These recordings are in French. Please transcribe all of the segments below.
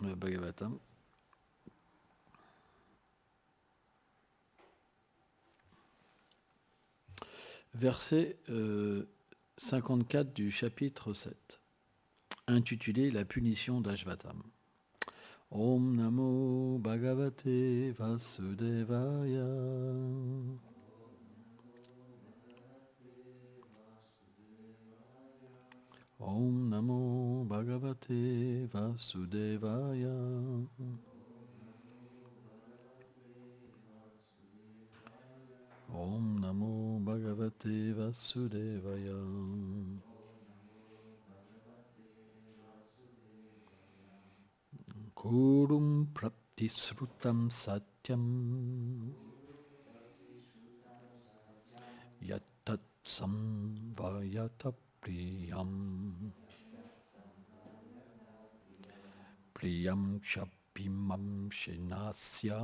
le Bhagavatam. Verset 54 du chapitre 7, intitulé La punition d'Ashvatam. Om Namo Bhagavate Vasudevaya. Om Namo Bhagavate Vasudevaya. Om Namo Bhagavate Vasudevaya. Kurum Praptisrutam Satyam Yatat Samvayata Priyam Priyam Chapimam Shenasya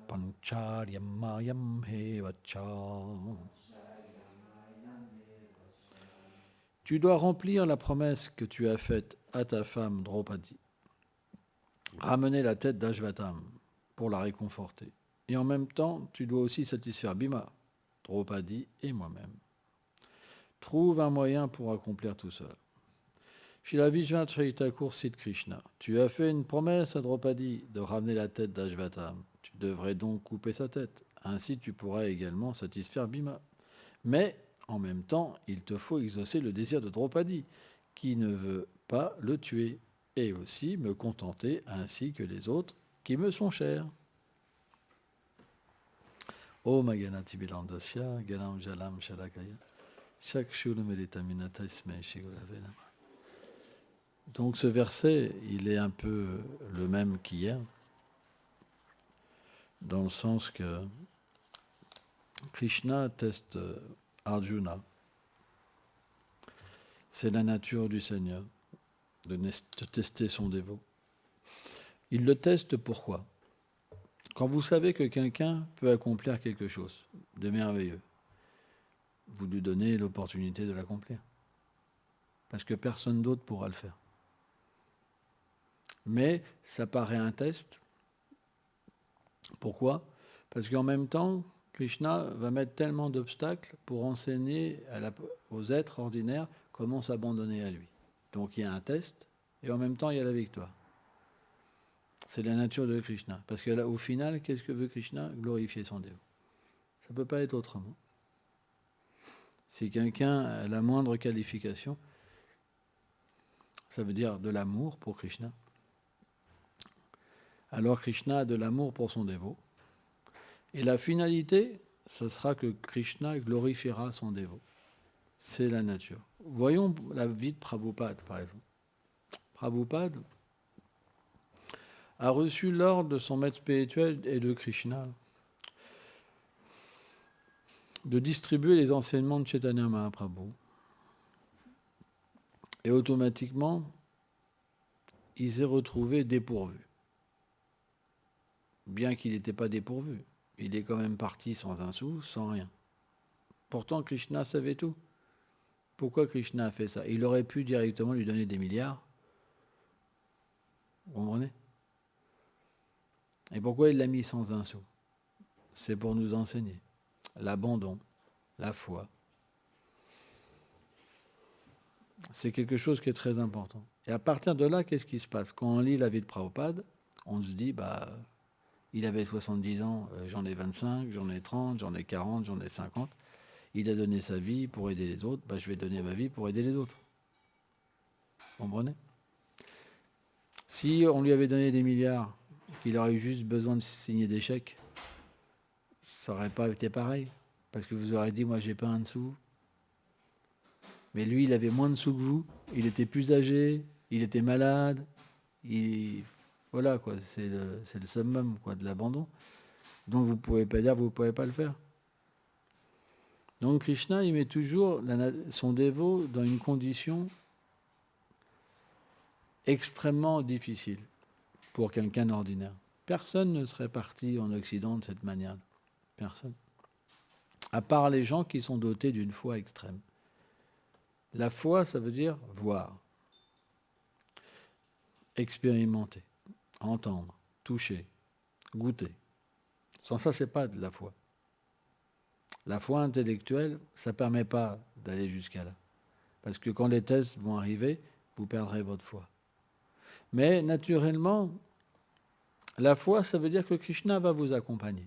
Pancharyam Mayam Hevacha. Tu dois remplir la promesse que tu as faite à ta femme Draupadi. Ramener la tête d'Ashvatam pour la réconforter. Et en même temps, tu dois aussi satisfaire Bhima, Draupadi et moi-même. Trouve un moyen pour accomplir tout cela. Srila Vishwanath Thakur cite Krishna. Tu as fait une promesse à Draupadi de ramener la tête d'Ashvatam. Tu devrais donc couper sa tête. Ainsi, tu pourras également satisfaire Bhima. Mais, en même temps, il te faut exaucer le désir de Draupadi, qui ne veut pas le tuer, et aussi me contenter ainsi que les autres qui me sont chers. Om Aganati Bilandasya, Galam Jalam Shalakaya, Shakshula Meditaminata Ismai Shigulavenama. Donc ce verset, il est un peu le même qu'hier, dans le sens que Krishna teste Arjuna. C'est la nature du Seigneur de tester son dévot. Il le teste pourquoi ? Quand vous savez que quelqu'un peut accomplir quelque chose de merveilleux, vous lui donnez l'opportunité de l'accomplir. Parce que personne d'autre pourra le faire. Mais ça paraît un test. Pourquoi ? Parce qu'en même temps, Krishna va mettre tellement d'obstacles pour enseigner aux êtres ordinaires comment s'abandonner à lui. Donc il y a un test et en même temps il y a la victoire. C'est la nature de Krishna. Parce que là, au final, qu'est-ce que veut Krishna ? Glorifier son dévot. Ça ne peut pas être autrement. Si quelqu'un a la moindre qualification, ça veut dire de l'amour pour Krishna. Alors Krishna a de l'amour pour son dévot. Et la finalité, ce sera que Krishna glorifiera son dévot. C'est la nature. Voyons la vie de Prabhupada, par exemple. Prabhupada a reçu l'ordre de son maître spirituel et de Krishna de distribuer les enseignements de Chaitanya Mahaprabhu. Et automatiquement, il s'est retrouvé dépourvu. Bien qu'il n'était pas dépourvu, il est quand même parti sans un sou, sans rien. Pourtant, Krishna savait tout. Pourquoi Krishna a fait ça ? Il aurait pu directement lui donner des milliards. Vous comprenez ? Et pourquoi il l'a mis sans un sou ? C'est pour nous enseigner l'abandon, la foi. C'est quelque chose qui est très important. Et à partir de là, qu'est-ce qui se passe ? Quand on lit la vie de Prabhupada, on se dit, il avait 70 ans, j'en ai 25, j'en ai 30, j'en ai 40, j'en ai 50. Il a donné sa vie pour aider les autres, je vais donner ma vie pour aider les autres. Vous comprenez ? Si on lui avait donné des milliards, qu'il aurait eu juste besoin de signer des chèques, ça n'aurait pas été pareil. Parce que vous aurez dit, moi j'ai pas un dessous. Mais lui, il avait moins de sous que vous, il était plus âgé, il était malade, voilà quoi, c'est le summum quoi, de l'abandon. Donc vous ne pouvez pas dire, vous ne pouvez pas le faire. Donc Krishna, il met toujours son dévot dans une condition extrêmement difficile pour quelqu'un d'ordinaire. Personne ne serait parti en Occident de cette manière. Personne. À part les gens qui sont dotés d'une foi extrême. La foi, ça veut dire voir. expérimenter, entendre, toucher, goûter. Sans ça, c'est pas de la foi. La foi intellectuelle, ça ne permet pas d'aller jusqu'à là. Parce que quand les tests vont arriver, vous perdrez votre foi. Mais naturellement, la foi, ça veut dire que Krishna va vous accompagner.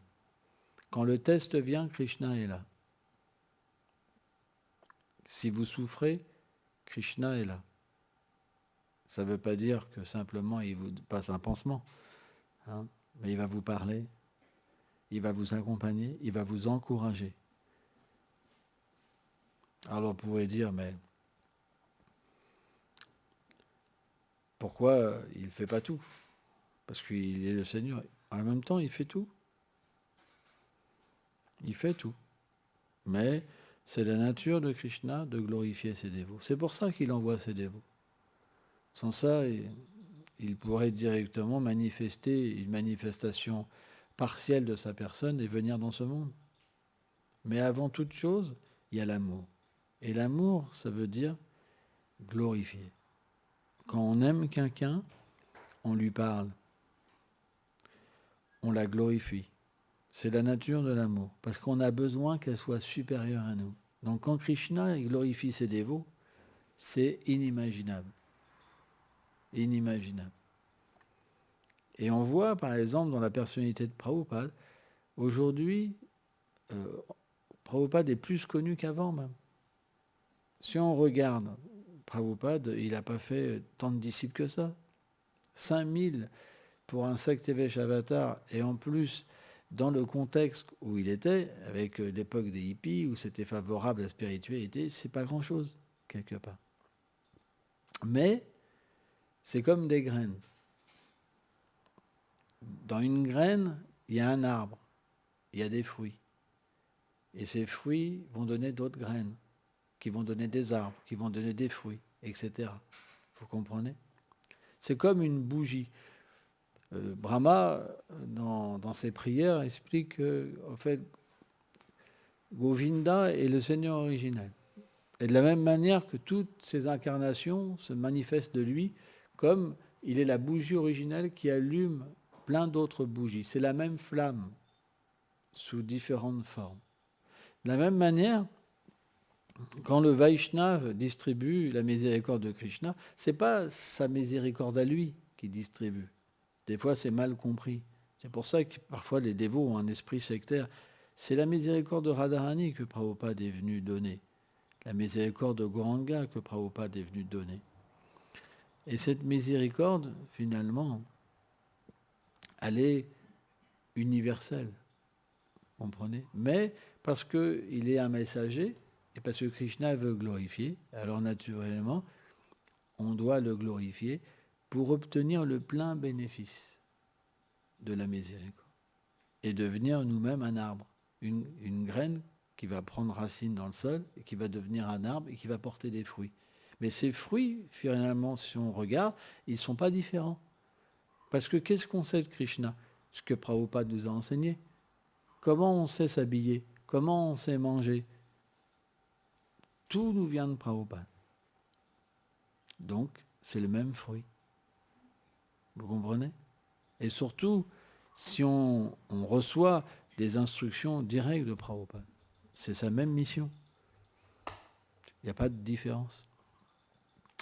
Quand le test vient, Krishna est là. Si vous souffrez, Krishna est là. Ça ne veut pas dire que simplement il vous passe un pansement, hein, mais il va vous parler, il va vous accompagner, il va vous encourager. Alors on pourrait dire, mais pourquoi il ne fait pas tout? Parce qu'il est le Seigneur. En même temps, il fait tout. Il fait tout. Mais c'est la nature de Krishna de glorifier ses dévots. C'est pour ça qu'il envoie ses dévots. Sans ça, il pourrait directement manifester une manifestation partielle de sa personne et venir dans ce monde. Mais avant toute chose, il y a l'amour. Et l'amour, ça veut dire glorifier. Quand on aime quelqu'un, on lui parle. On la glorifie. C'est la nature de l'amour. Parce qu'on a besoin qu'elle soit supérieure à nous. Donc quand Krishna glorifie ses dévots, c'est inimaginable. Inimaginable. Et on voit, par exemple, dans la personnalité de Prabhupada, aujourd'hui, Prabhupada est plus connu qu'avant même. Si on regarde, Prabhupada, il n'a pas fait tant de disciples que ça. 5000 pour un Saktevesh Avatar, et en plus, dans le contexte où il était, avec l'époque des hippies, où c'était favorable à la spiritualité, c'est pas grand-chose, quelque part. Mais, c'est comme des graines. Dans une graine, il y a un arbre, il y a des fruits. Et ces fruits vont donner d'autres graines, qui vont donner des arbres, qui vont donner des fruits, etc. Vous comprenez? C'est comme une bougie. Brahma, dans ses prières, explique que, en fait, Govinda est le Seigneur originel. Et de la même manière que toutes ces incarnations se manifestent de lui, comme il est la bougie originelle qui allume plein d'autres bougies. C'est la même flamme, sous différentes formes. De la même manière, quand le Vaishnava distribue la miséricorde de Krishna, ce n'est pas sa miséricorde à lui qui distribue. Des fois, c'est mal compris. C'est pour ça que parfois les dévots ont un esprit sectaire. C'est la miséricorde de Radharani que Prabhupada est venu donner. La miséricorde de Gauranga que Prabhupada est venu donner. Et cette miséricorde, finalement, elle est universelle. Vous comprenez? Mais parce qu'il est un messager, et parce que Krishna veut glorifier, alors naturellement, on doit le glorifier pour obtenir le plein bénéfice de la miséricorde. Et devenir nous-mêmes un arbre, une graine qui va prendre racine dans le sol, et qui va devenir un arbre, et qui va porter des fruits. Mais ces fruits, finalement, si on regarde, ils ne sont pas différents. Parce que qu'est-ce qu'on sait de Krishna? Ce que Prabhupada nous a enseigné. Comment on sait s'habiller? Comment on sait manger? Tout nous vient de Prabhupada. Donc, c'est le même fruit. Vous comprenez? Et surtout, si on reçoit des instructions directes de Prabhupada, c'est sa même mission. Il n'y a pas de différence.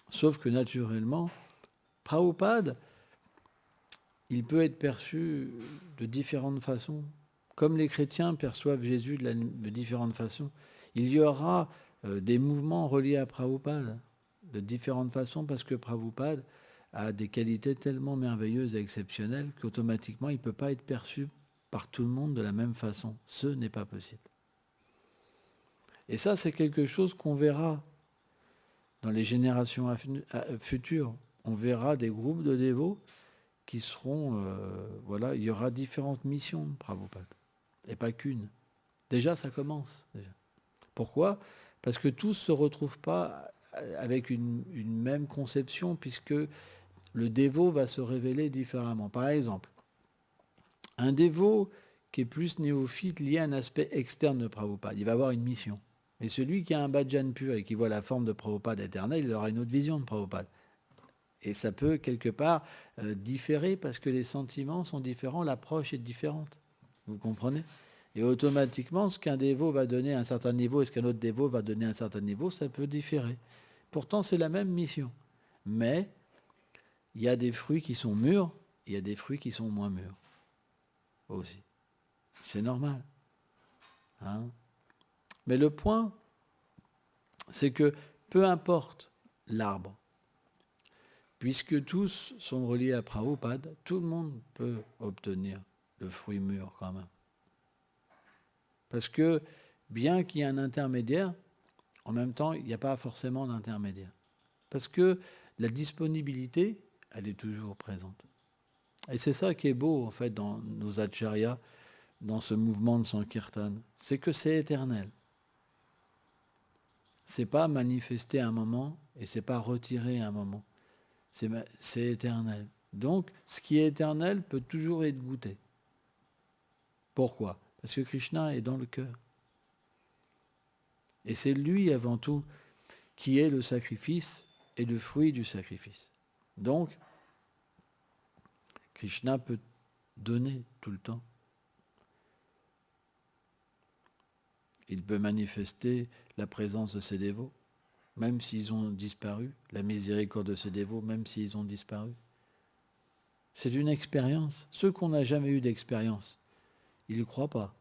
Sauf que naturellement, Prabhupada, il peut être perçu de différentes façons. Comme les chrétiens perçoivent Jésus de différentes façons. Il y aura des mouvements reliés à Prabhupada de différentes façons parce que Prabhupada a des qualités tellement merveilleuses et exceptionnelles qu'automatiquement il ne peut pas être perçu par tout le monde de la même façon. Ce n'est pas possible. Et ça, c'est quelque chose qu'on verra dans les générations futures. On verra des groupes de dévots qui seront... voilà, il y aura différentes missions de Prabhupada. Et pas qu'une. Déjà, ça commence. Déjà. Pourquoi? Parce que tous ne se retrouvent pas avec une même conception, puisque le dévot va se révéler différemment. Par exemple, un dévot qui est plus néophyte lié à un aspect externe de Prabhupada, il va avoir une mission. Mais celui qui a un bhajan pur et qui voit la forme de Prabhupada éternel, il aura une autre vision de Prabhupada. Et ça peut quelque part différer parce que les sentiments sont différents, l'approche est différente. Vous comprenez? Et automatiquement, ce qu'un dévot va donner à un certain niveau et ce qu'un autre dévot va donner à un certain niveau, ça peut différer. Pourtant, c'est la même mission. Mais il y a des fruits qui sont mûrs, il y a des fruits qui sont moins mûrs aussi. C'est normal. Hein? Mais le point, c'est que peu importe l'arbre, puisque tous sont reliés à Prabhupada, tout le monde peut obtenir le fruit mûr quand même. Parce que bien qu'il y ait un intermédiaire, en même temps, il n'y a pas forcément d'intermédiaire. Parce que la disponibilité, elle est toujours présente. Et c'est ça qui est beau, en fait, dans nos acharyas, dans ce mouvement de Sankirtan. C'est que c'est éternel. C'est pas manifesté à un moment et c'est pas retiré à un moment. C'est éternel. Donc, ce qui est éternel peut toujours être goûté. Pourquoi? Parce que Krishna est dans le cœur. Et c'est lui, avant tout, qui est le sacrifice et le fruit du sacrifice. Donc, Krishna peut donner tout le temps. Il peut manifester la présence de ses dévots, même s'ils ont disparu, la miséricorde de ses dévots, même s'ils ont disparu. C'est une expérience. Ceux qui n'ont jamais eu d'expérience, ils ne croient pas.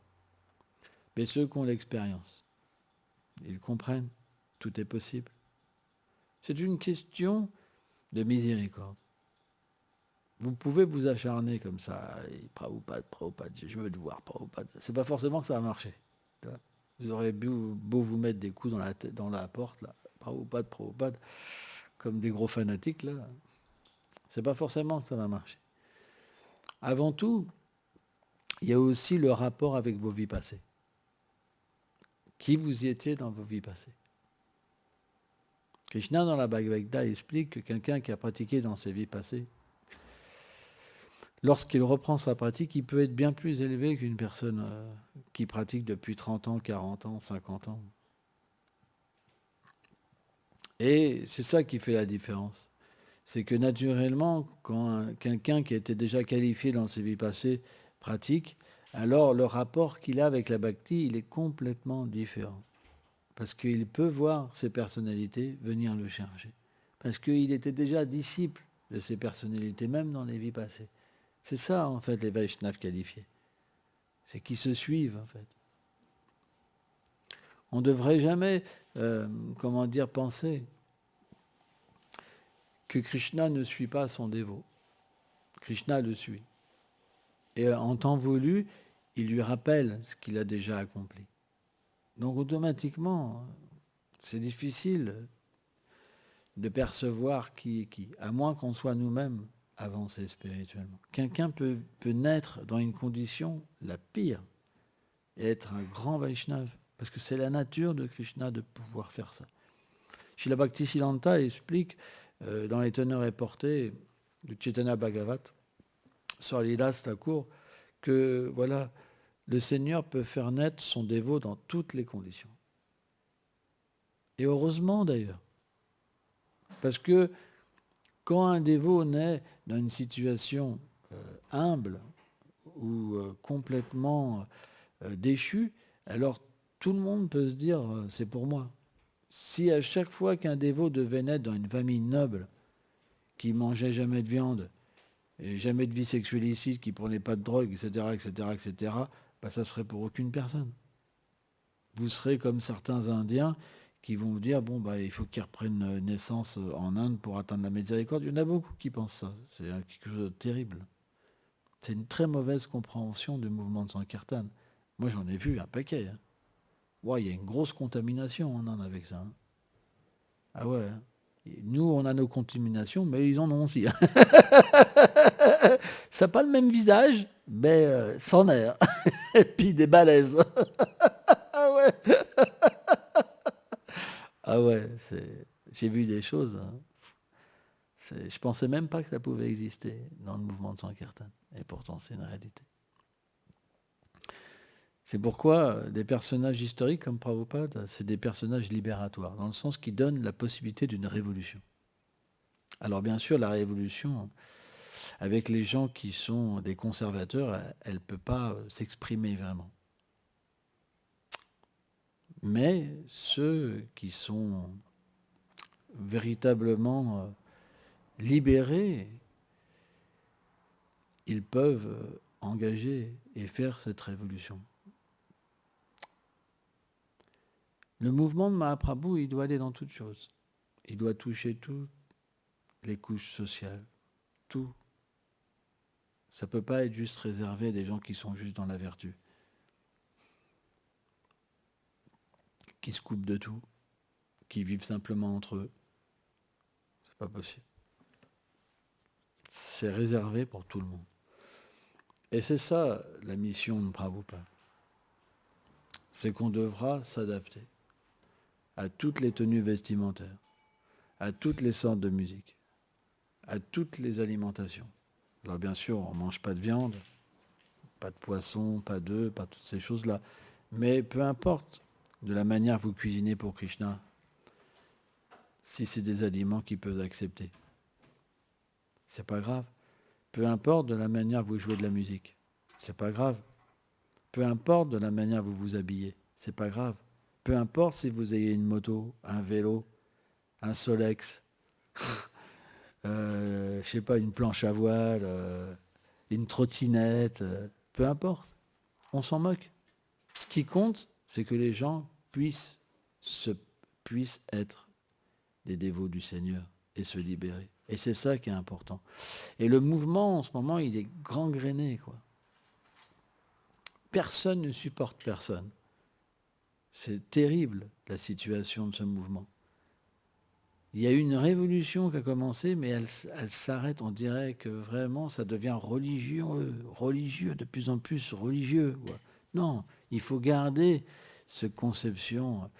Mais ceux qui ont l'expérience, ils comprennent. Tout est possible. C'est une question de miséricorde. Vous pouvez vous acharner comme ça, Prabhupada, je veux te voir, Prabhupada. C'est pas forcément que ça va marcher. Vous aurez beau vous mettre des coups dans la porte, là, Prabhupada, comme des gros fanatiques, là. C'est pas forcément que ça va marcher. Avant tout, il y a aussi le rapport avec vos vies passées. Qui vous y étiez dans vos vies passées? Krishna, dans la Bhagavad Gita, explique que quelqu'un qui a pratiqué dans ses vies passées, lorsqu'il reprend sa pratique, il peut être bien plus élevé qu'une personne qui pratique depuis 30 ans, 40 ans, 50 ans. Et c'est ça qui fait la différence. C'est que naturellement, quand quelqu'un qui était déjà qualifié dans ses vies passées pratique, alors le rapport qu'il a avec la bhakti, il est complètement différent. Parce qu'il peut voir ces personnalités venir le chercher. Parce qu'il était déjà disciple de ces personnalités, même dans les vies passées. C'est ça, en fait, les Vaishnavas qualifiés. C'est qu'ils se suivent, en fait. On ne devrait jamais, penser que Krishna ne suit pas son dévot. Krishna le suit. Et en temps voulu, il lui rappelle ce qu'il a déjà accompli. Donc automatiquement, c'est difficile de percevoir qui est qui, à moins qu'on soit nous-mêmes avancés spirituellement. Quelqu'un peut naître dans une condition la pire et être un grand Vaishnava, parce que c'est la nature de Krishna de pouvoir faire ça. Srila Bhaktisiddhanta explique dans les teneurs et portées du Chaitanya Bhagavat, sur Lilas Thakur, que voilà, le Seigneur peut faire naître son dévot dans toutes les conditions. Et heureusement d'ailleurs. Parce que quand un dévot naît dans une situation humble ou complètement déchu, alors tout le monde peut se dire c'est pour moi. Si à chaque fois qu'un dévot devait naître dans une famille noble, qui mangeait jamais de viande, et jamais de vie sexuelle illicite, qui prenait pas de drogue, etc., bah, ça serait pour aucune personne. Vous serez comme certains Indiens qui vont vous dire, bon, bah, il faut qu'ils reprennent naissance en Inde pour atteindre la miséricorde. Il y en a beaucoup qui pensent ça. C'est quelque chose de terrible. C'est une très mauvaise compréhension du mouvement de Sankirtan. Moi, j'en ai vu un paquet. Hein. Ouais, il y a une grosse contamination en Inde avec ça. Hein. Ah ouais. Hein. Nous, on a nos contaminations, mais ils en ont aussi. Hein. Ça n'a pas le même visage, mais sans air. Et puis des balaises. Ah ouais. Ah ouais, j'ai vu des choses. Hein. Je pensais même pas que ça pouvait exister dans le mouvement de Sankirtan. Et pourtant, c'est une réalité. C'est pourquoi des personnages historiques comme Prabhupada, c'est des personnages libératoires, dans le sens qu'ils donnent la possibilité d'une révolution. Alors bien sûr, la révolution, avec les gens qui sont des conservateurs, elle ne peut pas s'exprimer vraiment. Mais ceux qui sont véritablement libérés, ils peuvent engager et faire cette révolution. Le mouvement de Mahaprabhu, il doit aller dans toutes choses. Il doit toucher toutes les couches sociales, tout. Ça ne peut pas être juste réservé à des gens qui sont juste dans la vertu, qui se coupent de tout, qui vivent simplement entre eux. C'est pas possible. C'est réservé pour tout le monde. Et c'est ça la mission de Prabhupada. C'est qu'on devra s'adapter à toutes les tenues vestimentaires, à toutes les sortes de musique, à toutes les alimentations. Alors bien sûr, on ne mange pas de viande, pas de poisson, pas d'œufs, pas toutes ces choses-là. Mais peu importe de la manière que vous cuisinez pour Krishna, si c'est des aliments qu'ils peuvent accepter, c'est pas grave. Peu importe de la manière que vous jouez de la musique, c'est pas grave. Peu importe de la manière que vous vous habillez, c'est pas grave. Peu importe si vous ayez une moto, un vélo, un Solex, je sais pas, une planche à voile, une trottinette, peu importe. On s'en moque. Ce qui compte, c'est que les gens puissent être des dévots du Seigneur et se libérer. Et c'est ça qui est important. Et le mouvement, en ce moment, il est gangréné, quoi. Personne ne supporte personne. C'est terrible, la situation de ce mouvement. Il y a eu une révolution qui a commencé, mais elle s'arrête. On dirait que vraiment, ça devient religieux, de plus en plus religieux, quoi. Non, il faut garder cette conception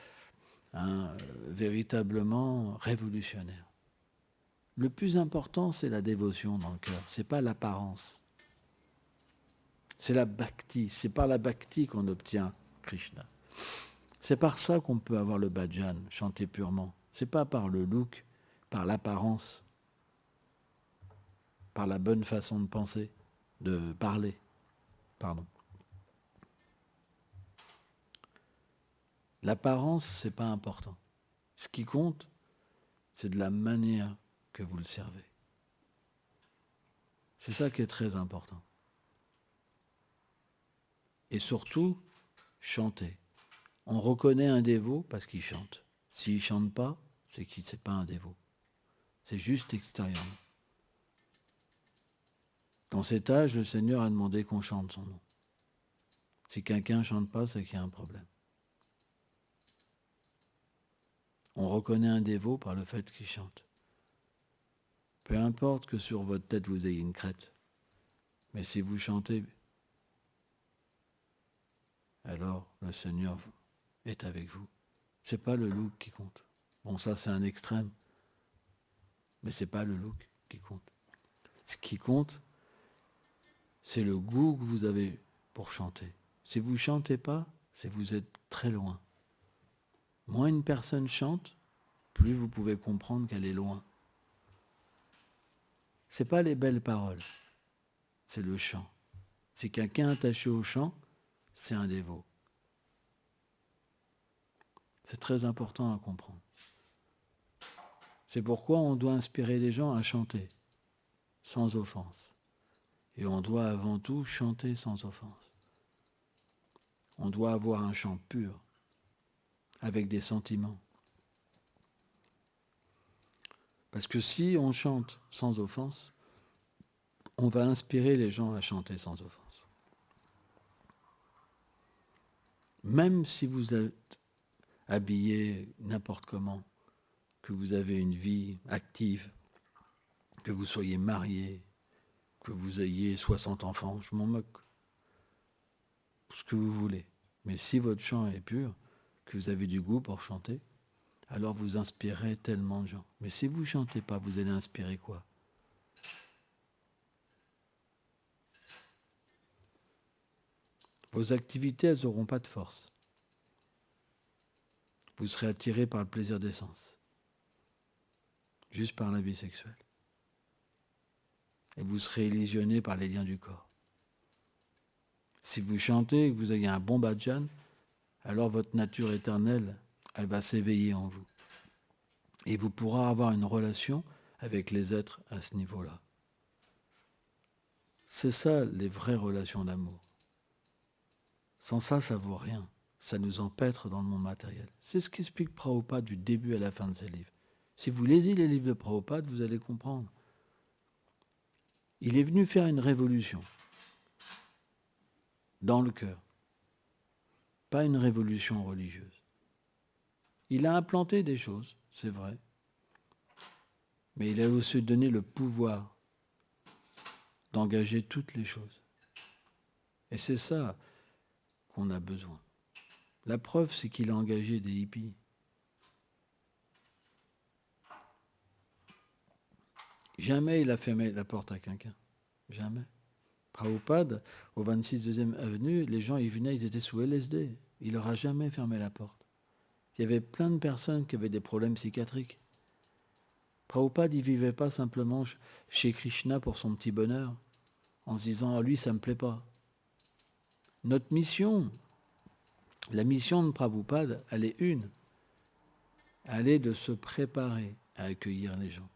véritablement révolutionnaire. Le plus important, c'est la dévotion dans le cœur. C'est pas l'apparence. C'est la bhakti. C'est par la bhakti qu'on obtient Krishna. C'est par ça qu'on peut avoir le bhajan, chanter purement. C'est pas par le look, par l'apparence, par la bonne façon de penser, de parler. Pardon. L'apparence, c'est pas important. Ce qui compte, c'est de la manière que vous le servez. C'est ça qui est très important. Et surtout, chanter. On reconnaît un dévot parce qu'il chante. S'il ne chante pas, c'est qu'il n'est pas un dévot. C'est juste extérieurement. Dans cet âge, le Seigneur a demandé qu'on chante son nom. Si quelqu'un ne chante pas, c'est qu'il y a un problème. On reconnaît un dévot par le fait qu'il chante. Peu importe que sur votre tête vous ayez une crête, mais si vous chantez, alors le Seigneur est avec vous. C'est pas le look qui compte. Bon, ça c'est un extrême, mais c'est pas le look qui compte. Ce qui compte, c'est le goût que vous avez pour chanter. Si vous ne chantez pas, c'est que vous êtes très loin. Moins une personne chante, plus vous pouvez comprendre qu'elle est loin. Ce n'est pas les belles paroles, c'est le chant. Si quelqu'un est attaché au chant, c'est un dévot. C'est très important à comprendre. C'est pourquoi on doit inspirer les gens à chanter, sans offense. Et on doit avant tout chanter sans offense. On doit avoir un chant pur, avec des sentiments. Parce que si on chante sans offense, on va inspirer les gens à chanter sans offense. Même si vous êtes habillé n'importe comment, que vous avez une vie active, que vous soyez marié, que vous ayez 60 enfants, je m'en moque. Ce que vous voulez. Mais si votre chant est pur, que vous avez du goût pour chanter, alors vous inspirez tellement de gens. Mais si vous ne chantez pas, vous allez inspirer quoi? Vos activités, elles n'auront pas de force. Vous serez attiré par le plaisir des sens. Juste par la vie sexuelle. et vous serez illusionné par les liens du corps. Si vous chantez et que vous avez un bon bhajan, alors votre nature éternelle, elle va s'éveiller en vous. Et vous pourrez avoir une relation avec les êtres à ce niveau-là. C'est ça, les vraies relations d'amour. Sans ça, ça vaut rien. Ça nous empêtre dans le monde matériel. C'est ce qu'explique Prabhupada du début à la fin de ses livres. Si vous lisez les livres de Prabhupada, vous allez comprendre. Il est venu faire une révolution dans le cœur, pas une révolution religieuse. Il a implanté des choses, c'est vrai, mais il a aussi donné le pouvoir d'engager toutes les choses. Et c'est ça qu'on a besoin. La preuve, c'est qu'il a engagé des hippies. Jamais il a fermé la porte à quelqu'un. Jamais. Prabhupada, au 26 2e avenue, les gens, ils venaient, ils étaient sous LSD. Il leur a jamais fermé la porte. Il y avait plein de personnes qui avaient des problèmes psychiatriques. Prabhupada, il ne vivait pas simplement chez Krishna pour son petit bonheur, en se disant, ah, lui, ça ne me plaît pas. Notre mission, la mission de Prabhupada, elle est une. Elle est de se préparer à accueillir les gens.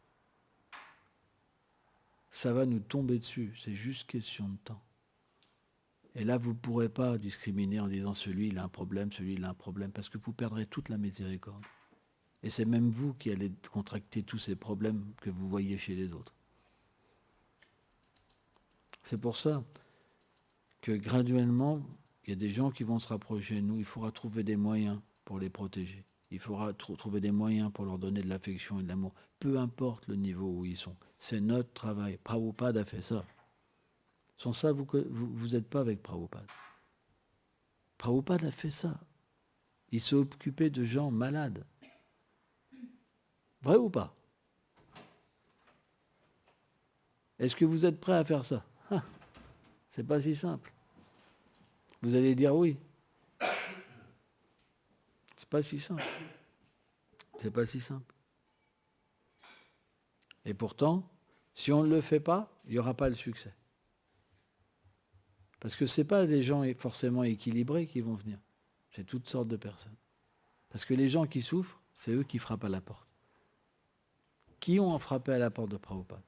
Ça va nous tomber dessus, c'est juste question de temps. Et là, vous ne pourrez pas discriminer en disant celui il a un problème, celui il a un problème, parce que vous perdrez toute la miséricorde. Et c'est même vous qui allez contracter tous ces problèmes que vous voyez chez les autres. C'est pour ça que graduellement, il y a des gens qui vont se rapprocher de nous, il faudra trouver des moyens pour les protéger. Il faudra trouver des moyens pour leur donner de l'affection et de l'amour, peu importe le niveau où ils sont. C'est notre travail. Prabhupada a fait ça. Sans ça, vous n'êtes pas avec Prabhupada. Prabhupada a fait ça. Il s'est occupé de gens malades. Vrai ou pas? Est-ce que vous êtes prêt à faire ça? C'est pas si simple. Vous allez dire oui. C'est pas si simple. C'est pas si simple. Et pourtant, si on ne le fait pas, il n'y aura pas le succès. Parce que ce n'est pas des gens forcément équilibrés qui vont venir. C'est toutes sortes de personnes. Parce que les gens qui souffrent, c'est eux qui frappent à la porte. Qui ont frappé à la porte de Prabhupada?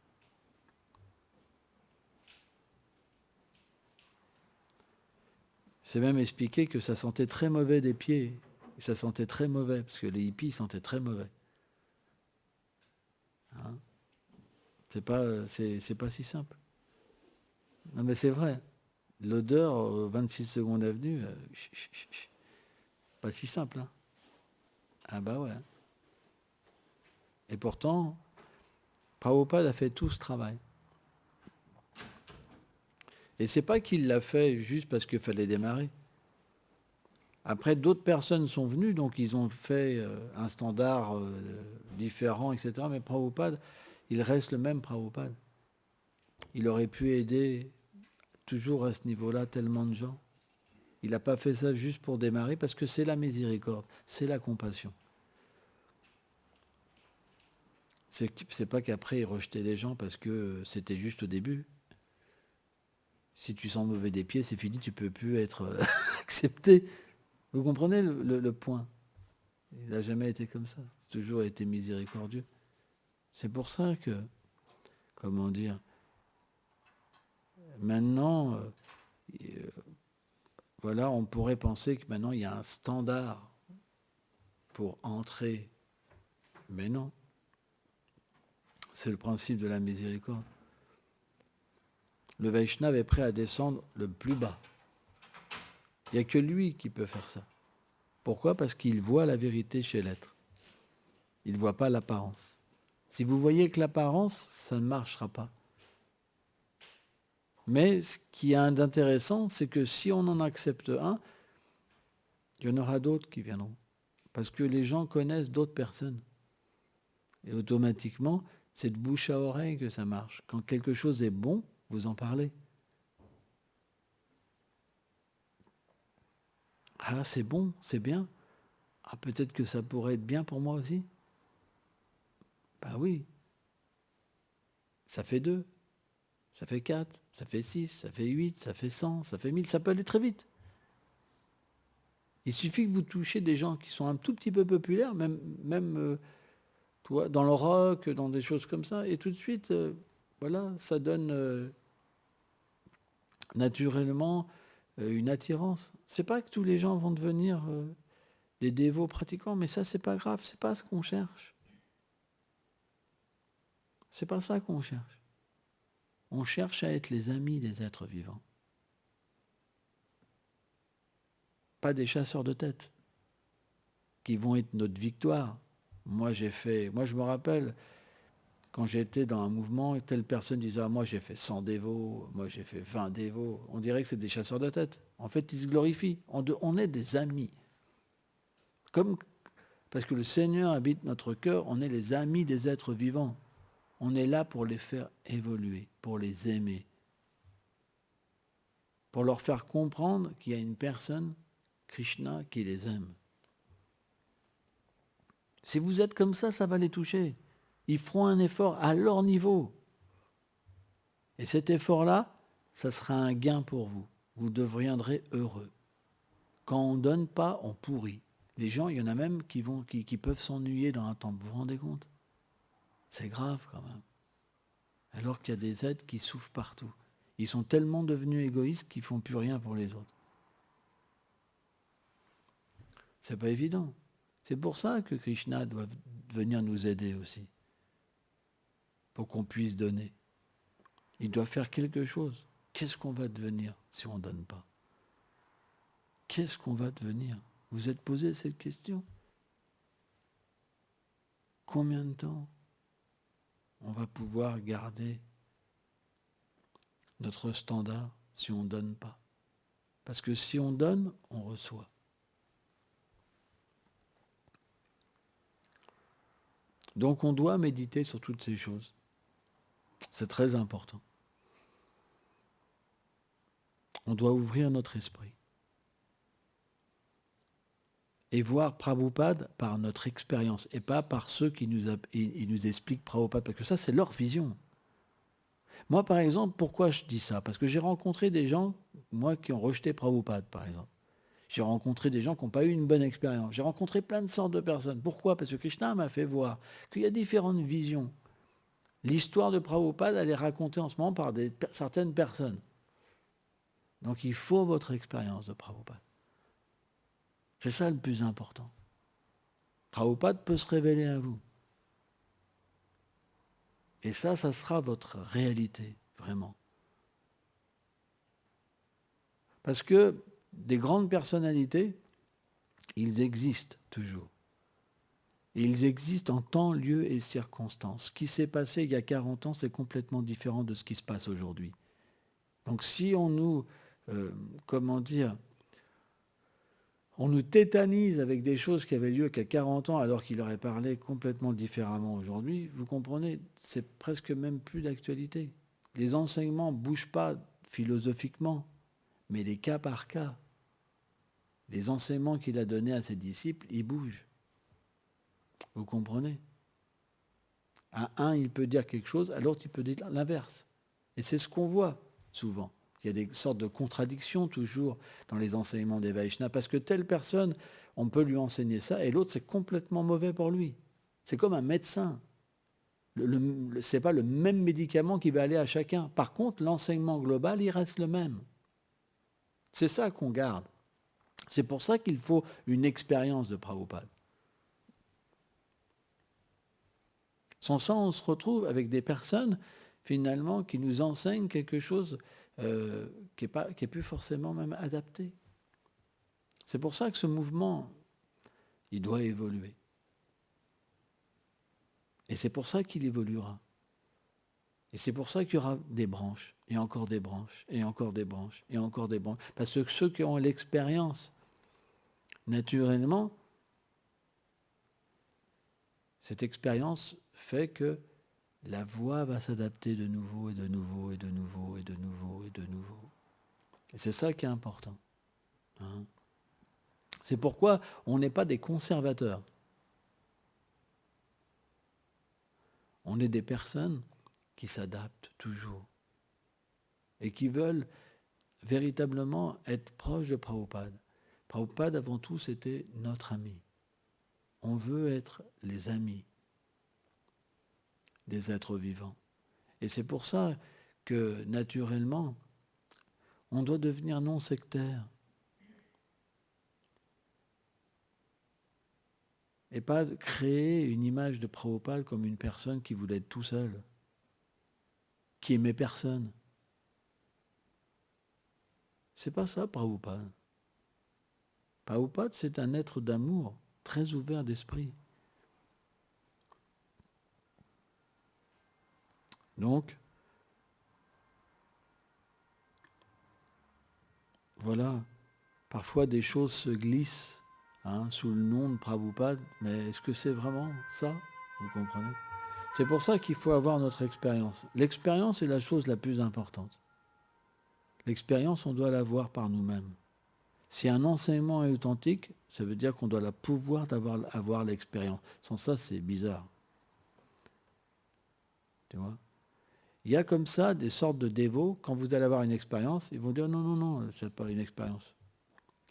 C'est même expliqué que ça sentait très mauvais des pieds. Et ça sentait très mauvais, parce que les hippies sentaient très mauvais. Hein? C'est pas si simple. Non mais c'est vrai. L'odeur au 26 secondes avenue, pas si simple. Hein? Ah bah ouais. Et pourtant, Prabhupada a fait tout ce travail. Et c'est pas qu'il l'a fait juste parce qu'il fallait démarrer. Après, d'autres personnes sont venues, donc ils ont fait un standard différent, etc. Mais Prabhupada, il reste le même Prabhupada. Il aurait pu aider toujours à ce niveau-là tellement de gens. Il n'a pas fait ça juste pour démarrer, parce que c'est la miséricorde, c'est la compassion. C'est pas qu'après il rejetait les gens parce que c'était juste au début. Si tu sens mauvais des pieds, c'est fini, tu ne peux plus être accepté. Vous comprenez le point? Il n'a jamais été comme ça. Il a toujours été miséricordieux. C'est pour ça que, comment dire, maintenant, voilà, on pourrait penser que maintenant il y a un standard pour entrer. Mais non. C'est le principe de la miséricorde. Le Vaishnava est prêt à descendre le plus bas. Il n'y a que lui qui peut faire ça. Pourquoi? Parce qu'il voit la vérité chez l'être. Il ne voit pas l'apparence. Si vous voyez que l'apparence, ça ne marchera pas. Mais ce qui est d'intéressant, c'est que si on en accepte un, il y en aura d'autres qui viendront. Parce que les gens connaissent d'autres personnes. Et automatiquement, c'est de bouche à oreille que ça marche. Quand quelque chose est bon, vous en parlez. Ah, c'est bon, c'est bien. Ah, peut-être que ça pourrait être bien pour moi aussi. Bah oui. Ça fait deux. ça fait 4, ça fait 6, ça fait 8, ça fait 100, ça fait 1000, ça peut aller très vite. Il suffit que vous touchiez des gens qui sont un tout petit peu populaires, même toi, dans le rock, dans des choses comme ça, et tout de suite, voilà, ça donne naturellement une attirance. C'est pas que tous les gens vont devenir des dévots pratiquants, mais ça, c'est pas grave, c'est pas ce qu'on cherche. C'est pas ça qu'on cherche. On cherche à être les amis des êtres vivants. Pas des chasseurs de tête qui vont être notre victoire. Moi, je me rappelle, quand j'étais dans un mouvement, telle personne disait moi j'ai fait 100 dévots, moi j'ai fait 20 dévots. On dirait que c'est des chasseurs de tête. En fait, ils se glorifient. On est des amis. Parce que le Seigneur habite notre cœur, on est les amis des êtres vivants. On est là pour les faire évoluer, pour les aimer, pour leur faire comprendre qu'il y a une personne, Krishna, qui les aime. Si vous êtes comme ça va les toucher. Ils feront un effort à leur niveau. Et cet effort-là, ça sera un gain pour vous. Vous deviendrez heureux. Quand on ne donne pas, on pourrit. Les gens, il y en a même qui peuvent s'ennuyer dans un temple. Vous vous rendez compte? C'est grave quand même. Alors qu'il y a des êtres qui souffrent partout. Ils sont tellement devenus égoïstes qu'ils ne font plus rien pour les autres. C'est pas évident. C'est pour ça que Krishna doit venir nous aider aussi. Pour qu'on puisse donner. Il doit faire quelque chose. Qu'est-ce qu'on va devenir si on ne donne pas? Qu'est-ce qu'on va devenir? Vous êtes posé cette question? Combien de temps on va pouvoir garder notre standard si on ne donne pas? Parce que si on donne, on reçoit. Donc on doit méditer sur toutes ces choses. C'est très important. On doit ouvrir notre esprit. Et voir Prabhupada par notre expérience et pas par ceux qui nous expliquent Prabhupada, parce que ça, c'est leur vision. Moi, par exemple, pourquoi je dis ça? Parce que j'ai rencontré des gens, moi, qui ont rejeté Prabhupada, par exemple. J'ai rencontré des gens qui n'ont pas eu une bonne expérience. J'ai rencontré plein de sortes de personnes. Pourquoi? Parce que Krishna m'a fait voir qu'il y a différentes visions. L'histoire de Prabhupada, elle est racontée en ce moment par certaines personnes. Donc il faut votre expérience de Prabhupada. C'est ça le plus important. Prabhupada peut se révéler à vous. Et ça sera votre réalité, vraiment. Parce que des grandes personnalités, ils existent toujours. Et ils existent en temps, lieu et circonstances. Ce qui s'est passé il y a 40 ans, c'est complètement différent de ce qui se passe aujourd'hui. Donc si on nous, on nous tétanise avec des choses qui avaient lieu qu'à 40 ans alors qu'il aurait parlé complètement différemment aujourd'hui, vous comprenez, c'est presque même plus d'actualité. Les enseignements ne bougent pas philosophiquement, mais les cas par cas. Les enseignements qu'il a donnés à ses disciples, ils bougent. Vous comprenez? À un, il peut dire quelque chose, à l'autre, il peut dire l'inverse. Et c'est ce qu'on voit souvent. Il y a des sortes de contradictions toujours dans les enseignements des Vaishnavas, parce que telle personne, on peut lui enseigner ça, et l'autre, c'est complètement mauvais pour lui. C'est comme un médecin. Ce n'est pas le même médicament qui va aller à chacun. Par contre, l'enseignement global, il reste le même. C'est ça qu'on garde. C'est pour ça qu'il faut une expérience de Prabhupada. Sans ça, on se retrouve avec des personnes, finalement, qui nous enseignent quelque chose qui est plus forcément même adapté. C'est pour ça que ce mouvement, il doit évoluer. Et c'est pour ça qu'il évoluera. Et c'est pour ça qu'il y aura des branches, et encore des branches, et encore des branches, et encore des branches. Parce que ceux qui ont l'expérience, naturellement, cette expérience fait que la voix va s'adapter de nouveau, et de nouveau, et de nouveau, et de nouveau, et de nouveau. Et c'est ça qui est important. Hein. C'est pourquoi on n'est pas des conservateurs. On est des personnes qui s'adaptent toujours. et qui veulent véritablement être proches de Prabhupada. Prabhupada, avant tout, c'était notre ami. On veut être les amis des êtres vivants. Et c'est pour ça que, naturellement, on doit devenir non sectaire. Et pas créer une image de Prabhupada comme une personne qui voulait être tout seul, qui aimait personne. C'est pas ça, Prabhupada. Prabhupada, c'est un être d'amour, très ouvert d'esprit. Donc, voilà, parfois des choses se glissent sous le nom de Prabhupada, mais est-ce que c'est vraiment ça? Vous comprenez? C'est pour ça qu'il faut avoir notre expérience. L'expérience est la chose la plus importante. L'expérience, on doit l'avoir par nous-mêmes. Si un enseignement est authentique, ça veut dire qu'on doit la pouvoir avoir l'expérience. Sans ça, c'est bizarre. Tu vois? Il y a comme ça des sortes de dévots, quand vous allez avoir une expérience, ils vont dire non, non, non, c'est pas une expérience.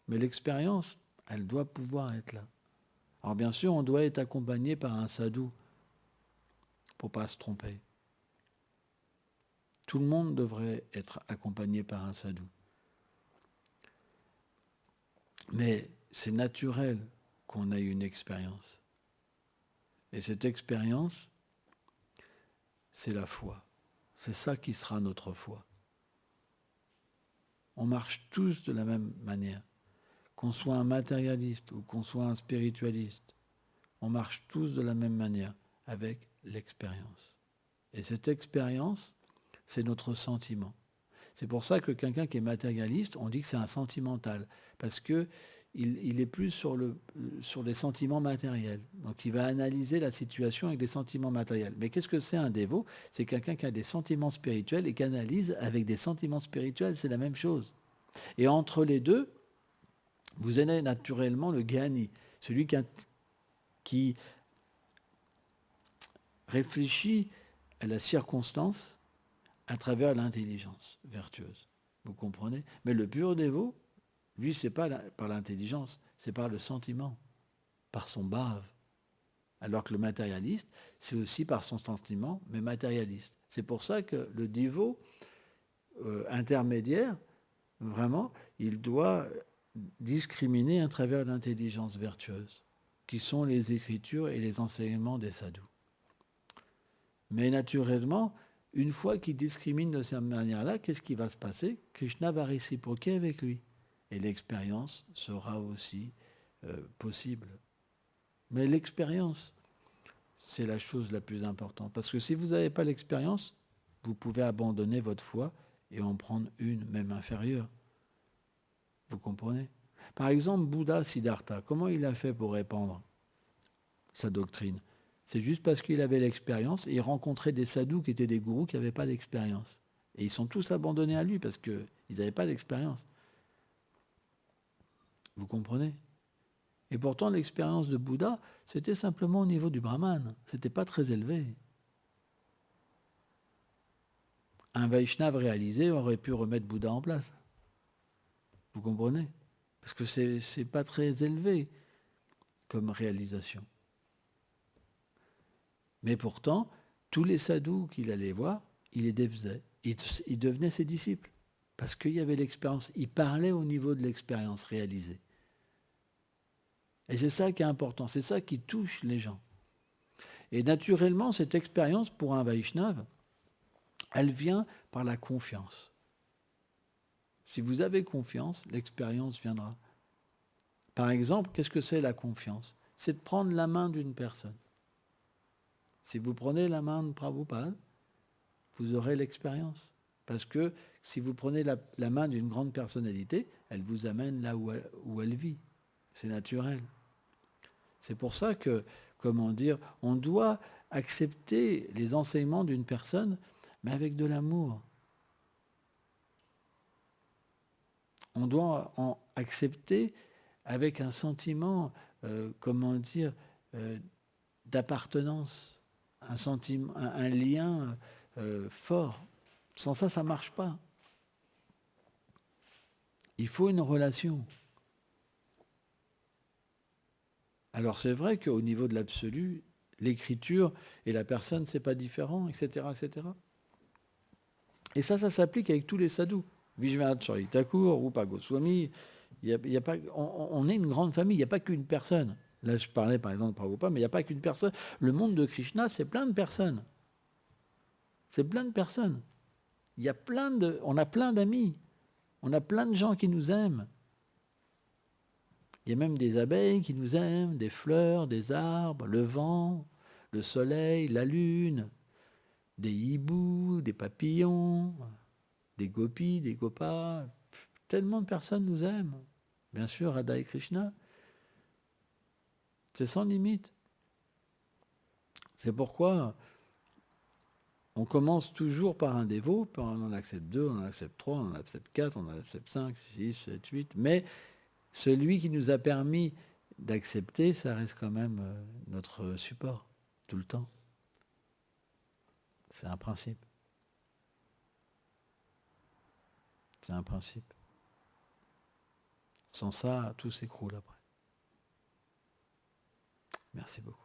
Mais l'expérience, elle doit pouvoir être là. Alors bien sûr, on doit être accompagné par un sadhu pour ne pas se tromper. Tout le monde devrait être accompagné par un sadhu. Mais c'est naturel qu'on ait une expérience. Et cette expérience, c'est la foi. C'est ça qui sera notre foi. On marche tous de la même manière. Qu'on soit un matérialiste ou qu'on soit un spiritualiste, on marche tous de la même manière, avec l'expérience. Et cette expérience, c'est notre sentiment. C'est pour ça que quelqu'un qui est matérialiste, on dit que c'est un sentimental, parce que il est plus sur les sentiments matériels. Donc il va analyser la situation avec des sentiments matériels. Mais qu'est-ce que c'est un dévot? C'est quelqu'un qui a des sentiments spirituels et qui analyse avec des sentiments spirituels, c'est la même chose. Et entre les deux, vous avez naturellement le Gyani, celui qui réfléchit à la circonstance à travers l'intelligence vertueuse. Vous comprenez? Mais le pur dévot, lui, c'est pas par l'intelligence, c'est par le sentiment, par son bhave. Alors que le matérialiste, c'est aussi par son sentiment, mais matérialiste. C'est pour ça que le dévot intermédiaire, vraiment, il doit discriminer à travers l'intelligence vertueuse, qui sont les écritures et les enseignements des sadhus. Mais naturellement, une fois qu'il discrimine de cette manière-là, qu'est-ce qui va se passer? Krishna va réciproquer avec lui. Et l'expérience sera aussi possible. Mais l'expérience, c'est la chose la plus importante. Parce que si vous n'avez pas l'expérience, vous pouvez abandonner votre foi et en prendre une, même inférieure. Vous comprenez? Par exemple, Bouddha Siddhartha, comment il a fait pour répandre sa doctrine? C'est juste parce qu'il avait l'expérience et il rencontrait des sadhus qui étaient des gourous qui n'avaient pas d'expérience. Et ils sont tous abandonnés à lui parce qu'ils n'avaient pas d'expérience. Vous comprenez? Et pourtant, l'expérience de Bouddha, c'était simplement au niveau du Brahman. Ce n'était pas très élevé. Un Vaishnava réalisé aurait pu remettre Bouddha en place. Vous comprenez? Parce que ce n'est pas très élevé comme réalisation. Mais pourtant, tous les sadhus qu'il allait voir, il les défaisait. Il devenait ses disciples. Parce qu'il y avait l'expérience. Il parlait au niveau de l'expérience réalisée. Et c'est ça qui est important. C'est ça qui touche les gens. Et naturellement, cette expérience pour un Vaishnava, elle vient par la confiance. Si vous avez confiance, l'expérience viendra. Par exemple, qu'est-ce que c'est la confiance? C'est de prendre la main d'une personne. Si vous prenez la main de Prabhupada, vous aurez l'expérience. Parce que si vous prenez la main d'une grande personnalité, elle vous amène là où elle vit. C'est naturel. C'est pour ça que, comment dire, on doit accepter les enseignements d'une personne, mais avec de l'amour. On doit en accepter avec un sentiment, comment dire, d'appartenance, un sentiment, un lien fort. Sans ça, ça ne marche pas. Il faut une relation. Alors c'est vrai qu'au niveau de l'absolu, l'écriture et la personne, c'est pas différent, etc., etc. Et ça s'applique avec tous les sadhus. Vishwanath Chaitya Thakur, Rupa Goswami, il y a pas, on est une grande famille, il n'y a pas qu'une personne. Là, je parlais par exemple de Prabhupada, mais il n'y a pas qu'une personne. Le monde de Krishna, c'est plein de personnes. C'est plein de personnes. On a plein d'amis. On a plein de gens qui nous aiment. Il y a même des abeilles qui nous aiment, des fleurs, des arbres, le vent, le soleil, la lune, des hiboux, des papillons, des gopis, des gopas. Tellement de personnes nous aiment. Bien sûr, Radha et Krishna. C'est sans limite. C'est pourquoi on commence toujours par un dévot, on en accepte 2, on en accepte 3, on en accepte 4, on en accepte 5, 6, 7, 8. Mais celui qui nous a permis d'accepter, ça reste quand même notre support, tout le temps. C'est un principe. C'est un principe. Sans ça, tout s'écroule après. Merci beaucoup.